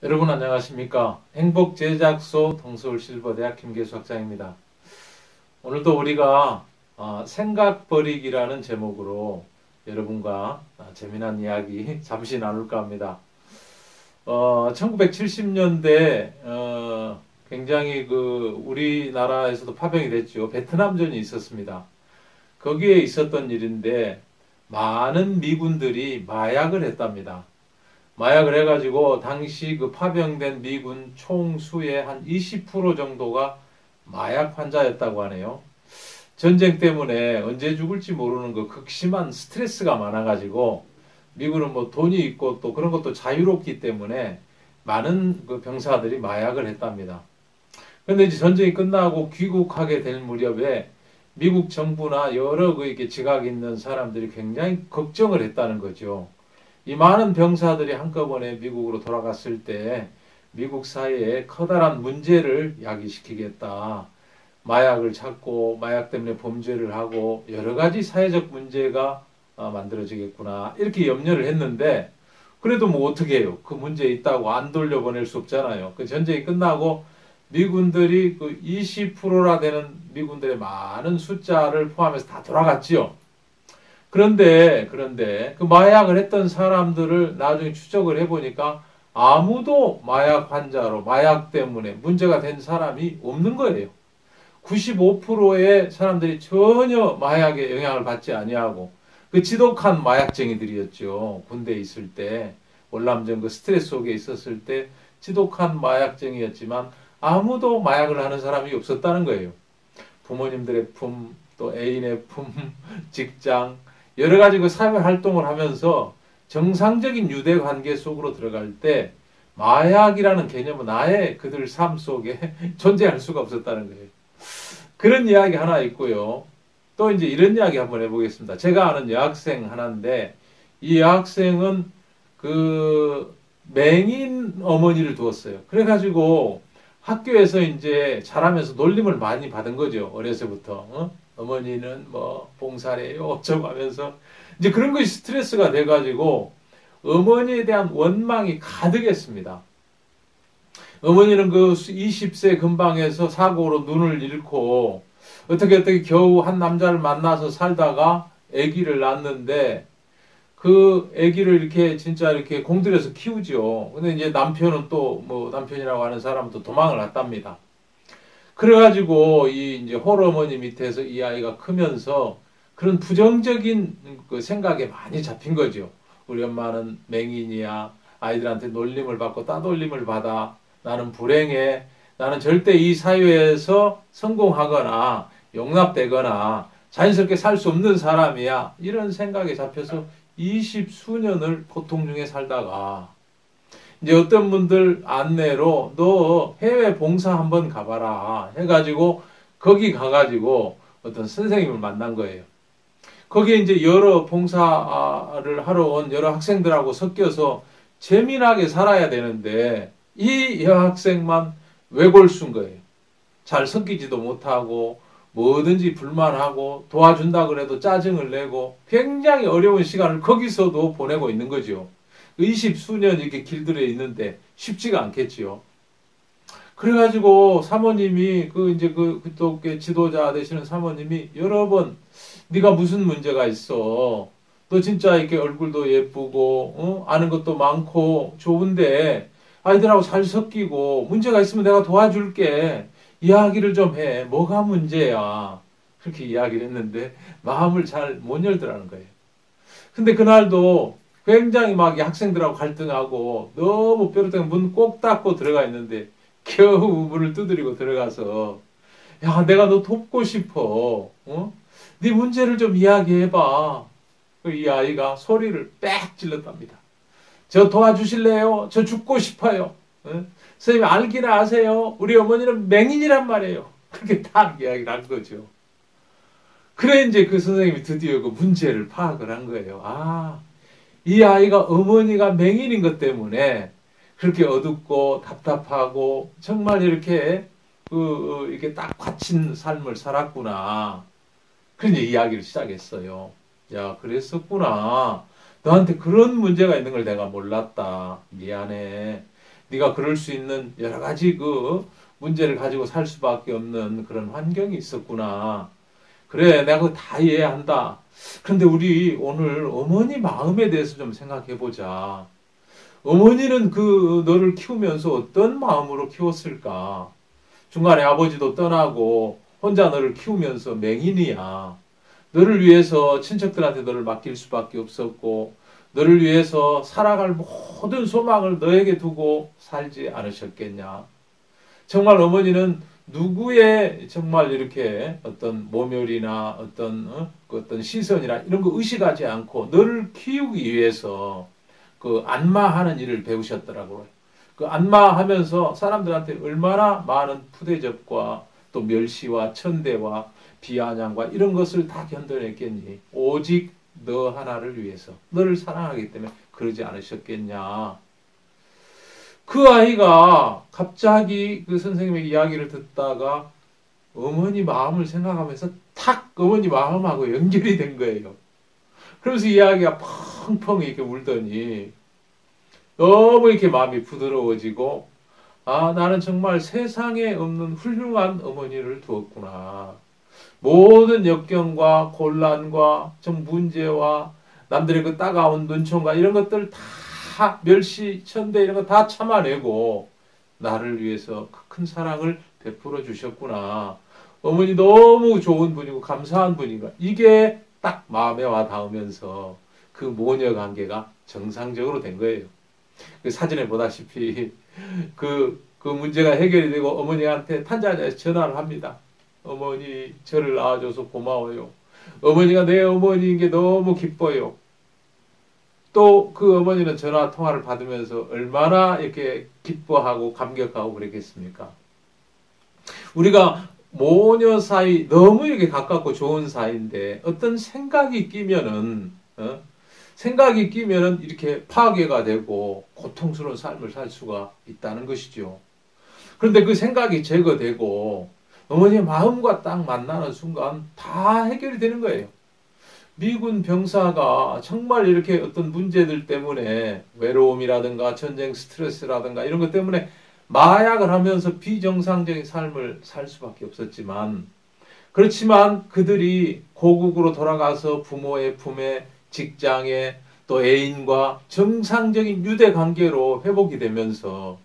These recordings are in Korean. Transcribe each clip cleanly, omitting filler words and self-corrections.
여러분 안녕하십니까? 행복제작소 동서울실버대학 김계수 학장입니다. 오늘도 우리가 생각버리기라는 제목으로 여러분과 재미난 이야기 잠시 나눌까 합니다. 1970년대 굉장히 우리나라에서도 파병이 됐죠. 베트남전이 있었습니다. 거기에 있었던 일인데 많은 미군들이 마약을 했답니다. 마약을 해가지고 당시 그 파병된 미군 총수의 한 20% 정도가 마약 환자였다고 하네요. 전쟁 때문에 언제 죽을지 모르는 그 극심한 스트레스가 많아가지고 미군은 뭐 돈이 있고 또 그런 것도 자유롭기 때문에 많은 그 병사들이 마약을 했답니다. 그런데 이제 전쟁이 끝나고 귀국하게 될 무렵에 미국 정부나 여러 그 이렇게 지각 있는 사람들이 굉장히 걱정을 했다는 거죠. 이 많은 병사들이 한꺼번에 미국으로 돌아갔을 때 미국 사회에 커다란 문제를 야기시키겠다. 마약을 찾고 마약 때문에 범죄를 하고 여러 가지 사회적 문제가 만들어지겠구나. 이렇게 염려를 했는데 그래도 뭐 어떻게 해요? 그 문제 있다고 안 돌려보낼 수 없잖아요. 그 전쟁이 끝나고 미군들이 그 20%나 되는 미군들의 많은 숫자를 포함해서 다 돌아갔지요. 그런데 그 마약을 했던 사람들을 나중에 추적을 해보니까 아무도 마약 환자로 마약 때문에 문제가 된 사람이 없는 거예요. 95%의 사람들이 전혀 마약에 영향을 받지 아니하고 그 지독한 마약쟁이들이었죠. 군대에 있을 때 월남전 그 스트레스 속에 있었을 때 지독한 마약쟁이였지만 아무도 마약을 하는 사람이 없었다는 거예요. 부모님들의 품, 또 애인의 품, 직장 여러 가지 그 사회 활동을 하면서 정상적인 유대 관계 속으로 들어갈 때 마약이라는 개념은 아예 그들 삶 속에 존재할 수가 없었다는 거예요. 그런 이야기 하나 있고요. 또 이제 이런 이야기 한번 해보겠습니다. 제가 아는 여학생 하나인데 이 여학생은 그 맹인 어머니를 두었어요. 그래가지고 학교에서 이제 자라면서 놀림을 많이 받은 거죠. 어려서부터. 어머니는 뭐 봉사래요 어쩌고 하면서 이제 그런 것이 스트레스가 돼가지고 어머니에 대한 원망이 가득했습니다. 어머니는 그 20세 근방에서 사고로 눈을 잃고 어떻게 겨우 한 남자를 만나서 살다가 아기를 낳았는데 그 아기를 이렇게 진짜 이렇게 공들여서 키우죠. 근데 이제 남편은 또 뭐 남편이라고 하는 사람은 또 도망을 갔답니다. 그래가지고 이 이제 홀어머니 밑에서 이 아이가 크면서 그런 부정적인 그 생각에 많이 잡힌 거죠. 우리 엄마는 맹인이야. 아이들한테 놀림을 받고 따돌림을 받아. 나는 불행해. 나는 절대 이 사회에서 성공하거나 용납되거나 자연스럽게 살 수 없는 사람이야. 이런 생각에 잡혀서 20수년을 고통 중에 살다가 이제 어떤 분들 안내로 너 해외 봉사 한번 가봐라 해가지고 거기 가가지고 어떤 선생님을 만난 거예요. 거기에 이제 여러 봉사를 하러 온 여러 학생들하고 섞여서 재미나게 살아야 되는데 이 여학생만 외골수인 거예요. 잘 섞이지도 못하고 뭐든지 불만하고 도와준다 그래도 짜증을 내고 굉장히 어려운 시간을 거기서도 보내고 있는 거죠. 20수년 이렇게 길들여 있는데 쉽지가 않겠지요. 그래가지고 사모님이 이제 또 지도자 되시는 사모님이 여러 번 네가 무슨 문제가 있어? 너 진짜 이렇게 얼굴도 예쁘고 아는 것도 많고 좋은데 아이들하고 잘 섞이고 문제가 있으면 내가 도와줄게. 이야기를 좀 해. 뭐가 문제야? 그렇게 이야기를 했는데 마음을 잘 못 열더라는 거예요. 근데 그날도 굉장히 막 학생들하고 갈등하고 너무 뾰루통에 문 꼭 닫고 들어가 있는데 겨우 문을 두드리고 들어가서 야 내가 너 돕고 싶어. 네 문제를 좀 이야기해봐. 이 아이가 소리를 빽 질렀답니다. 저 도와주실래요? 저 죽고 싶어요. 선생님 알기는 아세요? 우리 어머니는 맹인이란 말이에요. 그렇게 딱 이야기를 한 거죠. 그래 이제 그 선생님이 드디어 그 문제를 파악을 한 거예요. 이 아이가 어머니가 맹인인 것 때문에 그렇게 어둡고 답답하고 정말 이렇게 이렇게 딱 갇힌 삶을 살았구나. 그런 이야기를 시작했어요. 야, 그랬었구나. 너한테 그런 문제가 있는 걸 내가 몰랐다. 미안해. 네가 그럴 수 있는 여러 가지 그 문제를 가지고 살 수밖에 없는 그런 환경이 있었구나. 그래, 내가 그거 다 이해한다. 그런데 우리 오늘 어머니 마음에 대해서 좀 생각해 보자. 어머니는 그 너를 키우면서 어떤 마음으로 키웠을까? 중간에 아버지도 떠나고 혼자 너를 키우면서 맹인이야. 너를 위해서 친척들한테 너를 맡길 수밖에 없었고, 너를 위해서 살아갈 모든 소망을 너에게 두고 살지 않으셨겠냐. 정말 어머니는 누구의 정말 이렇게 어떤 모멸이나 그 어떤 시선이나 이런 거 의식하지 않고 너를 키우기 위해서 그 안마하는 일을 배우셨더라고요. 그 안마하면서 사람들한테 얼마나 많은 푸대접과 또 멸시와 천대와 비아냥과 이런 것을 다 견뎌냈겠니? 오직 너 하나를 위해서 너를 사랑하기 때문에 그러지 않으셨겠냐? 그 아이가 갑자기 그 선생님의 이야기를 듣다가 어머니 마음을 생각하면서 탁 어머니 마음하고 연결이 된 거예요. 그러면서 이야기가 펑펑 이렇게 울더니 너무 이렇게 마음이 부드러워지고, 아, 나는 정말 세상에 없는 훌륭한 어머니를 두었구나. 모든 역경과 곤란과 정 문제와 남들의 그 따가운 눈총과 이런 것들 다 멸시, 천대 이런 거 다 참아내고 나를 위해서 큰 사랑을 베풀어 주셨구나. 어머니 너무 좋은 분이고 감사한 분이고 이게 딱 마음에 와 닿으면서 그 모녀 관계가 정상적으로 된 거예요. 그 사진에 보다시피 그 문제가 해결이 되고 어머니한테 탄자니아에서 전화를 합니다. 어머니 저를 낳아줘서 고마워요. 어머니가 내 어머니인 게 너무 기뻐요. 또 그 어머니는 전화 통화를 받으면서 얼마나 이렇게 기뻐하고 감격하고 그랬겠습니까? 우리가 모녀 사이 너무 이렇게 가깝고 좋은 사이인데 어떤 생각이 끼면은 생각이 끼면은 이렇게 파괴가 되고 고통스러운 삶을 살 수가 있다는 것이죠. 그런데 그 생각이 제거되고 어머니의 마음과 딱 만나는 순간 다 해결이 되는 거예요. 미군 병사가 정말 이렇게 어떤 문제들 때문에 외로움이라든가 전쟁 스트레스라든가 이런 것 때문에 마약을 하면서 비정상적인 삶을 살 수밖에 없었지만, 그렇지만 그들이 고국으로 돌아가서 부모의 품에, 직장에, 또 애인과 정상적인 유대 관계로 회복이 되면서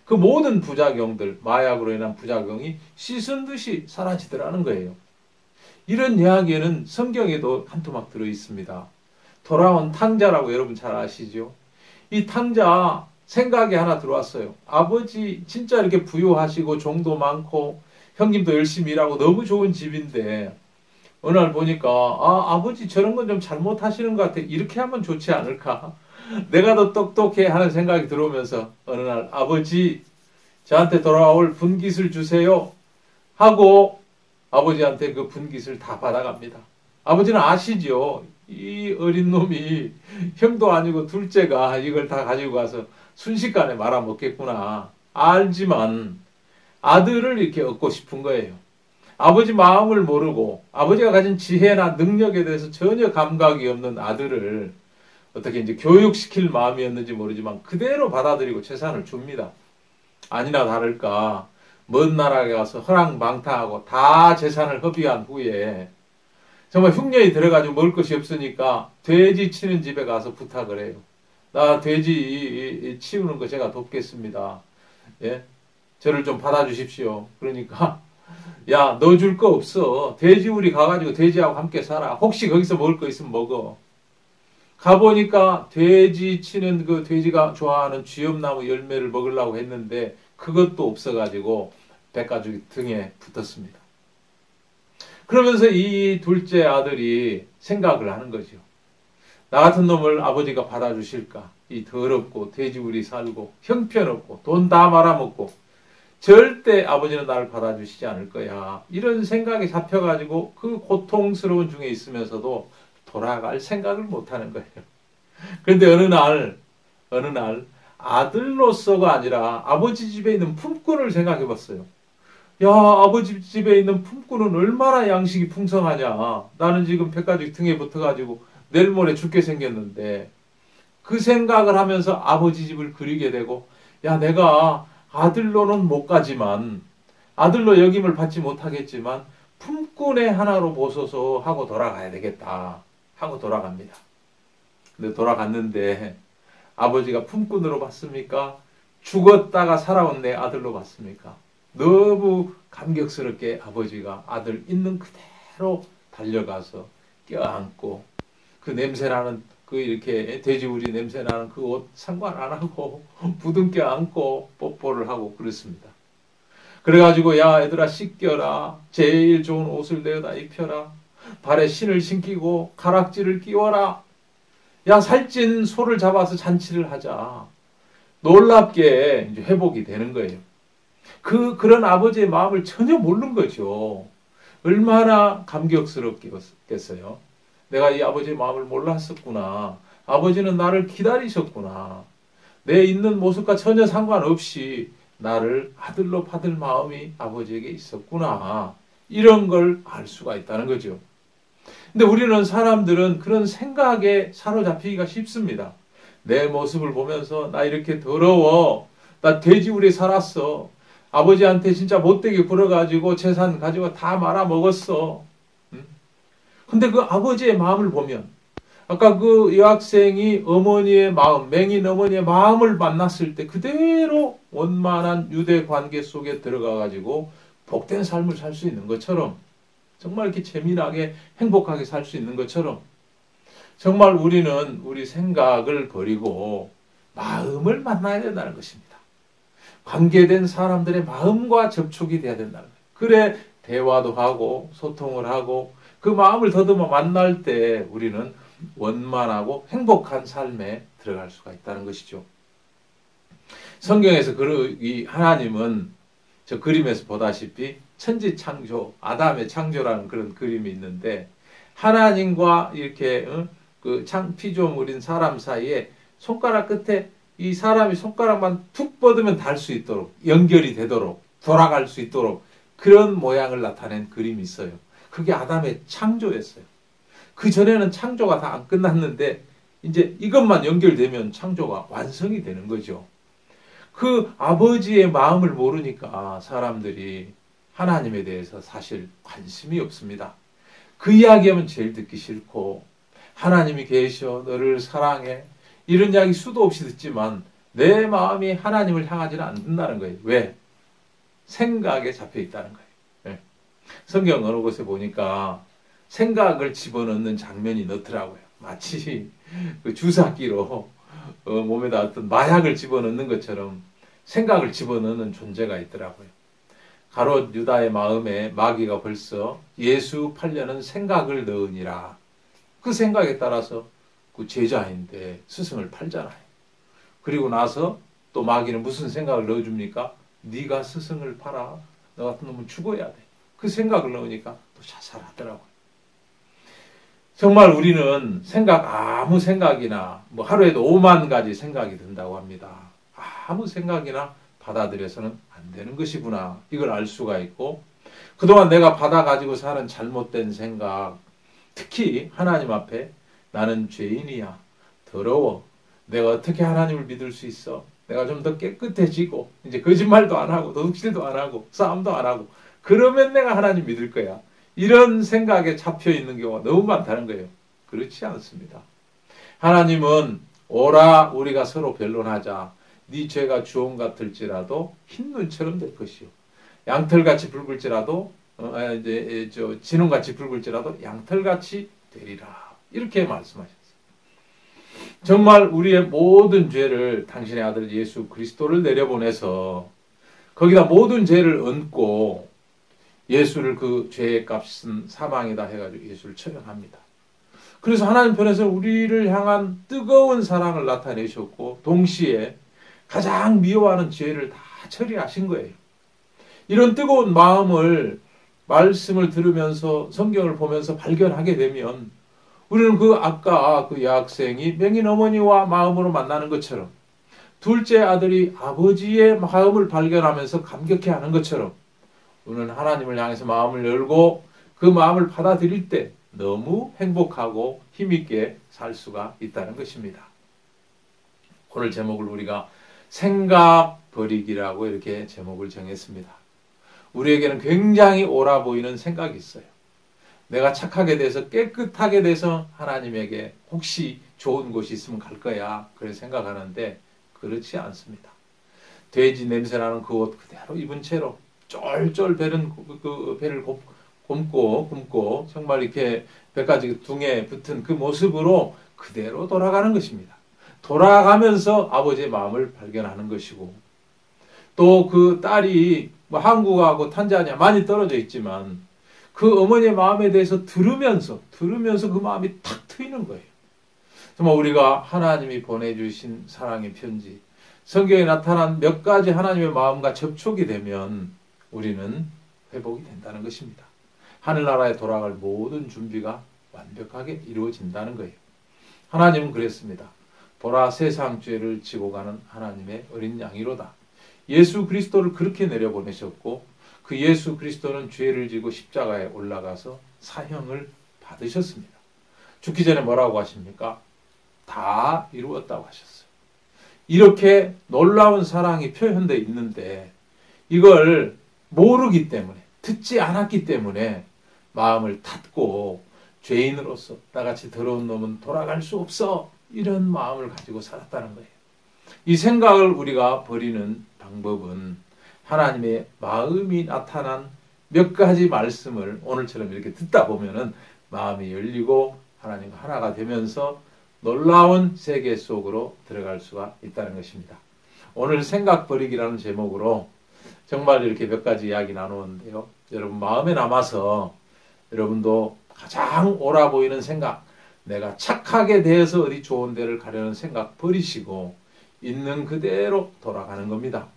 그 모든 부작용들, 마약으로 인한 부작용이 씻은 듯이 사라지더라는 거예요. 이런 이야기는 성경에도 한 토막 들어 있습니다. 돌아온 탕자라고 여러분 잘 아시죠? 이 탕자 생각이 하나 들어왔어요. 아버지 진짜 이렇게 부유하시고 종도 많고 형님도 열심히 일하고 너무 좋은 집인데 어느 날 보니까 아버지 저런 건 좀 잘못하시는 것 같아. 이렇게 하면 좋지 않을까? 내가 더 똑똑해 하는 생각이 들어오면서 어느 날 아버지 저한테 돌아올 분깃을 주세요 하고 아버지한테 그 분깃을 다 받아갑니다. 아버지는 아시죠? 이 어린 놈이 형도 아니고 둘째가 이걸 다 가지고 가서 순식간에 말아먹겠구나. 알지만 아들을 이렇게 얻고 싶은 거예요. 아버지 마음을 모르고 아버지가 가진 지혜나 능력에 대해서 전혀 감각이 없는 아들을 어떻게 이제 교육시킬 마음이었는지 모르지만 그대로 받아들이고 재산을 줍니다. 아니나 다를까 먼 나라에 가서 허랑방탕하고 다 재산을 허비한 후에 정말 흉년이 들어가지고 먹을 것이 없으니까 돼지 치는 집에 가서 부탁을 해요. 나 돼지 치우는 거 제가 돕겠습니다. 예? 저를 좀 받아주십시오. 그러니까 야, 너 줄 거 없어. 돼지우리 가가지고 돼지하고 함께 살아. 혹시 거기서 먹을 거 있으면 먹어. 가보니까 돼지 치는 그 돼지가 좋아하는 쥐엄나무 열매를 먹으려고 했는데 그것도 없어가지고 백가죽이 등에 붙었습니다. 그러면서 이 둘째 아들이 생각을 하는 거죠. 나 같은 놈을 아버지가 받아주실까? 이 더럽고 돼지우리 살고 형편없고 돈 다 말아먹고 절대 아버지는 나를 받아주시지 않을 거야. 이런 생각이 잡혀가지고 그 고통스러운 중에 있으면서도 돌아갈 생각을 못하는 거예요. 그런데 어느 날 아들로서가 아니라 아버지 집에 있는 품꾼을 생각해 봤어요. 야, 아버지 집에 있는 품꾼은 얼마나 양식이 풍성하냐. 나는 지금 백가죽 등에 붙어가지고 내일 모레 죽게 생겼는데 그 생각을 하면서 아버지 집을 그리게 되고 야, 내가 아들로는 못 가지만, 아들로 역임을 받지 못하겠지만, 품꾼의 하나로 보소서 하고 돌아가야 되겠다. 하고 돌아갑니다. 근데 돌아갔는데, 아버지가 품꾼으로 봤습니까? 죽었다가 살아온 내 아들로 봤습니까? 너무 감격스럽게 아버지가 아들 있는 그대로 달려가서 껴안고, 그 냄새나는 그 이렇게 돼지우리 냄새나는 그 옷 상관 안 하고 부둥켜 안고 뽀뽀를 하고 그랬습니다. 그래가지고 야 얘들아 씻겨라. 제일 좋은 옷을 내어다 입혀라. 발에 신을 신기고 가락지를 끼워라. 야 살찐 소를 잡아서 잔치를 하자. 놀랍게 이제 회복이 되는 거예요. 그런 아버지의 마음을 전혀 모르는 거죠. 얼마나 감격스럽겠어요. 내가 이 아버지의 마음을 몰랐었구나. 아버지는 나를 기다리셨구나. 내 있는 모습과 전혀 상관없이 나를 아들로 받을 마음이 아버지에게 있었구나. 이런 걸 알 수가 있다는 거죠. 근데 우리는 사람들은 그런 생각에 사로잡히기가 쉽습니다. 내 모습을 보면서 나 이렇게 더러워. 나 돼지우리 살았어. 아버지한테 진짜 못되게 굴어가지고 재산 가지고 다 말아먹었어. 근데 그 아버지의 마음을 보면 아까 그 여학생이 어머니의 마음, 맹인 어머니의 마음을 만났을 때 그대로 원만한 유대 관계 속에 들어가가지고 복된 삶을 살 수 있는 것처럼 정말 이렇게 재미나게 행복하게 살 수 있는 것처럼 정말 우리는 우리 생각을 버리고 마음을 만나야 된다는 것입니다. 관계된 사람들의 마음과 접촉이 돼야 된다는 거예요. 그래 대화도 하고 소통을 하고 그 마음을 더듬어 만날 때 우리는 원만하고 행복한 삶에 들어갈 수가 있다는 것이죠. 성경에서 이 하나님은 저 그림에서 보다시피 천지창조, 아담의 창조라는 그런 그림이 있는데 하나님과 이렇게 그 피조물인 사람 사이에 손가락 끝에 이 사람이 손가락만 툭 뻗으면 닿을 수 있도록 연결이 되도록 돌아갈 수 있도록 그런 모양을 나타낸 그림이 있어요. 그게 아담의 창조였어요. 그 전에는 창조가 다 안 끝났는데 이제 이것만 연결되면 창조가 완성이 되는 거죠. 그 아버지의 마음을 모르니까 사람들이 하나님에 대해서 사실 관심이 없습니다. 그 이야기하면 제일 듣기 싫고 하나님이 계셔 너를 사랑해 이런 이야기 수도 없이 듣지만 내 마음이 하나님을 향하지는 않는다는 거예요. 왜? 생각에 잡혀 있다는 거예요. 네. 성경 어느 곳에 보니까 생각을 집어넣는 장면이 넣더라고요. 마치 그 주사기로 몸에다 어떤 마약을 집어넣는 것처럼 생각을 집어넣는 존재가 있더라고요. 가롯 유다의 마음에 마귀가 벌써 예수 팔려는 생각을 넣으니라. 그 생각에 따라서 그 제자인데 스승을 팔잖아요. 그리고 나서 또 마귀는 무슨 생각을 넣어줍니까? 네가 스승을 팔아. 너 같은 놈은 죽어야 돼. 그 생각을 넣으니까 또 자살하더라고요. 정말 우리는 아무 생각이나 뭐 하루에도 5만 가지 생각이 든다고 합니다. 아무 생각이나 받아들여서는 안 되는 것이구나. 이걸 알 수가 있고 그동안 내가 받아가지고 사는 잘못된 생각 특히 하나님 앞에 나는 죄인이야. 더러워. 내가 어떻게 하나님을 믿을 수 있어? 내가 좀 더 깨끗해지고 이제 거짓말도 안 하고 도둑질도 안 하고 싸움도 안 하고 그러면 내가 하나님 믿을 거야. 이런 생각에 잡혀 있는 경우가 너무 많다는 거예요. 그렇지 않습니다. 하나님은 오라 우리가 서로 변론하자. 네 죄가 주홍 같을지라도 흰 눈처럼 될 것이요. 양털같이 붉을지라도 진홍같이 붉을지라도 양털같이 되리라. 이렇게 말씀하셨어요. 정말 우리의 모든 죄를 당신의 아들 예수 그리스도를 내려보내서 거기다 모든 죄를 얹고 예수를 그 죄의 값은 사망이다 해가지고 예수를 처형합니다. 그래서 하나님 편에서 우리를 향한 뜨거운 사랑을 나타내셨고 동시에 가장 미워하는 죄를 다 처리하신 거예요. 이런 뜨거운 마음을 말씀을 들으면서 성경을 보면서 발견하게 되면 우리는 아까 그 여학생이 맹인 어머니와 마음으로 만나는 것처럼 둘째 아들이 아버지의 마음을 발견하면서 감격해하는 것처럼 우리는 하나님을 향해서 마음을 열고 그 마음을 받아들일 때 너무 행복하고 힘있게 살 수가 있다는 것입니다. 오늘 제목을 우리가 생각 버리기라고 이렇게 제목을 정했습니다. 우리에게는 굉장히 옳아 보이는 생각이 있어요. 내가 착하게 돼서 깨끗하게 돼서 하나님에게 혹시 좋은 곳이 있으면 갈 거야. 그렇게 생각하는데 그렇지 않습니다. 돼지 냄새나는 그 옷 그대로 입은 채로 쫄쫄 배는 그 배를 굽고 정말 이렇게 배까지 둥에 붙은 그 모습으로 그대로 돌아가는 것입니다. 돌아가면서 아버지의 마음을 발견하는 것이고 또 그 딸이 뭐 한국하고 탄자니아 많이 떨어져 있지만 그 어머니의 마음에 대해서 들으면서 그 마음이 탁 트이는 거예요. 정말 우리가 하나님이 보내주신 사랑의 편지, 성경에 나타난 몇 가지 하나님의 마음과 접촉이 되면 우리는 회복이 된다는 것입니다. 하늘나라에 돌아갈 모든 준비가 완벽하게 이루어진다는 거예요. 하나님은 그랬습니다. 보라 세상 죄를 지고 가는 하나님의 어린 양이로다. 예수 그리스도를 그렇게 내려보내셨고 그 예수 그리스도는 죄를 지고 십자가에 올라가서 사형을 받으셨습니다. 죽기 전에 뭐라고 하십니까? 다 이루었다고 하셨어요. 이렇게 놀라운 사랑이 표현되어 있는데 이걸 모르기 때문에 듣지 않았기 때문에 마음을 닫고 죄인으로서 나같이 더러운 놈은 돌아갈 수 없어 이런 마음을 가지고 살았다는 거예요. 이 생각을 우리가 버리는 방법은 하나님의 마음이 나타난 몇 가지 말씀을 오늘처럼 이렇게 듣다 보면은 마음이 열리고 하나님과 하나가 되면서 놀라운 세계 속으로 들어갈 수가 있다는 것입니다. 오늘 생각 버리기라는 제목으로 정말 이렇게 몇 가지 이야기 나누었는데요. 여러분 마음에 남아서 여러분도 가장 옳아 보이는 생각, 내가 착하게 대해서 어디 좋은 데를 가려는 생각 버리시고 있는 그대로 돌아가는 겁니다.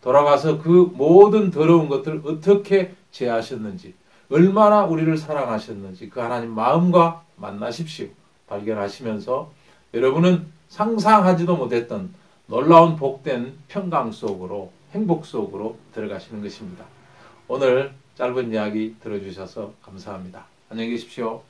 돌아가서 그 모든 더러운 것들을 어떻게 제하셨는지, 얼마나 우리를 사랑하셨는지 그 하나님 마음과 만나십시오. 발견하시면서 여러분은 상상하지도 못했던 놀라운 복된 평강 속으로, 행복 속으로 들어가시는 것입니다. 오늘 짧은 이야기 들어주셔서 감사합니다. 안녕히 계십시오.